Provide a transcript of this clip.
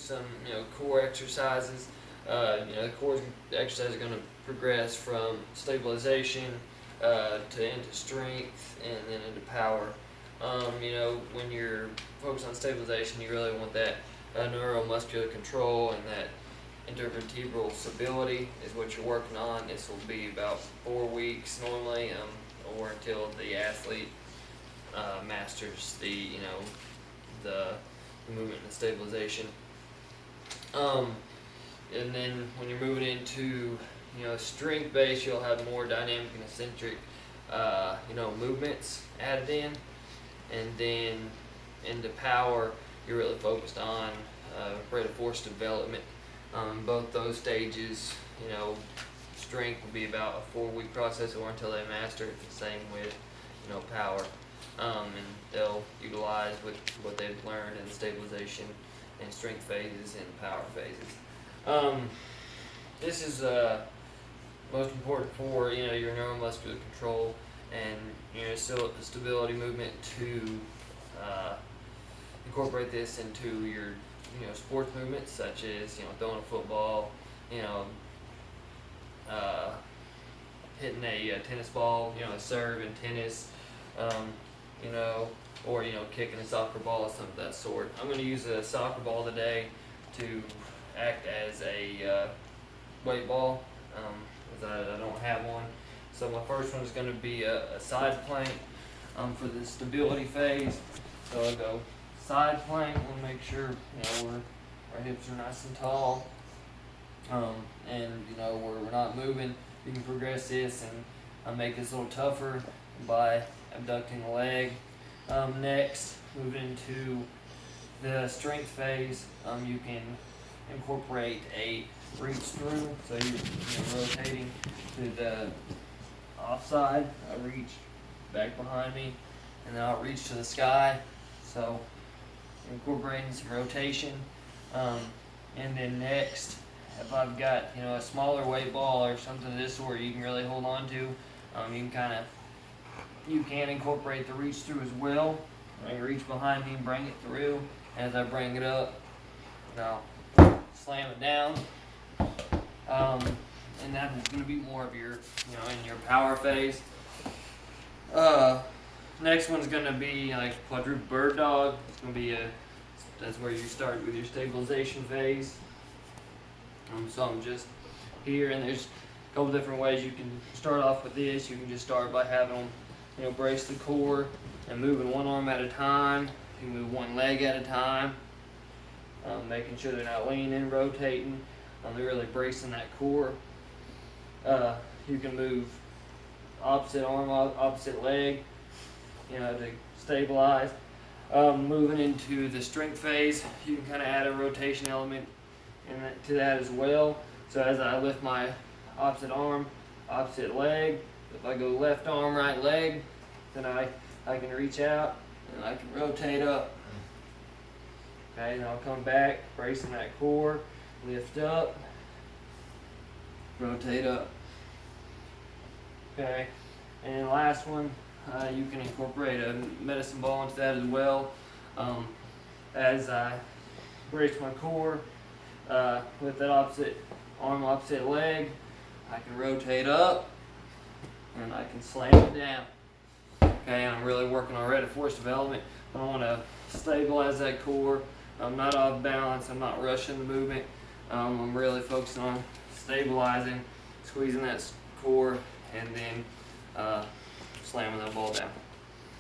some core exercises. The core exercises are going to progress from stabilization to into strength and then into power. When you're focused on stabilization, you really want that neuromuscular control and that intervertebral stability is what you're working on. This will be about 4 weeks normally, or until the athlete masters the movement and the stabilization. And then when you're moving into strength base, you'll have more dynamic and eccentric movements added in, and then into power, you're really focused on rate of force development. Both those stages, strength will be about a 4-week process or until they master it. The same with power, and they'll utilize what they've learned in the stabilization and strength phases and power phases. This is most important for your neuromuscular control and stability movement to incorporate this into your sports movements, such as throwing a football, hitting a tennis ball, a serve in tennis, or kicking a soccer ball or something of that sort. I'm going to use a soccer ball today to act as a weight ball, because I don't have one. So my first one is going to be a side plank for the stability phase. So I'll go side plank. We'll make sure our hips are nice and tall, and we're not moving. You can progress this and make this a little tougher by abducting the leg. Next, moving into the strength phase, you can incorporate a reach through. So you're rotating to the offside. I reach back behind me, and then I'll reach to the sky. So incorporating some rotation. And then next, if I've got a smaller weight ball or something of this sort you can really hold on to, you can incorporate the reach through as well. I reach behind me and bring it through. As I bring it up, now slam it down. And that's going to be more of your in your power phase. Next one's going to be like quadruple bird dog. It's going to be that's where you start with your stabilization phase. So I'm just here, and there's a couple different ways you can start off with this. You can just start by having them, brace the core and moving one arm at a time. You can move one leg at a time, making sure they're not leaning, rotating. They're really bracing that core. You can move opposite arm, opposite leg, to stabilize. Moving into the strength phase, you can kind of add a rotation element to that as well. So as I lift my opposite arm, opposite leg, if I go left arm, right leg, then I can reach out and I can rotate up. Okay, and I'll come back, bracing that core, lift up, rotate up. Okay, and then last one, you can incorporate a medicine ball into that as well. As I brace my core with that opposite arm, opposite leg, I can rotate up and I can slam it down. Okay, and I'm really working on rate of force development. I want to stabilize that core. I'm not off balance. I'm not rushing the movement. I'm really focusing on stabilizing, squeezing that core, and then slamming that ball down.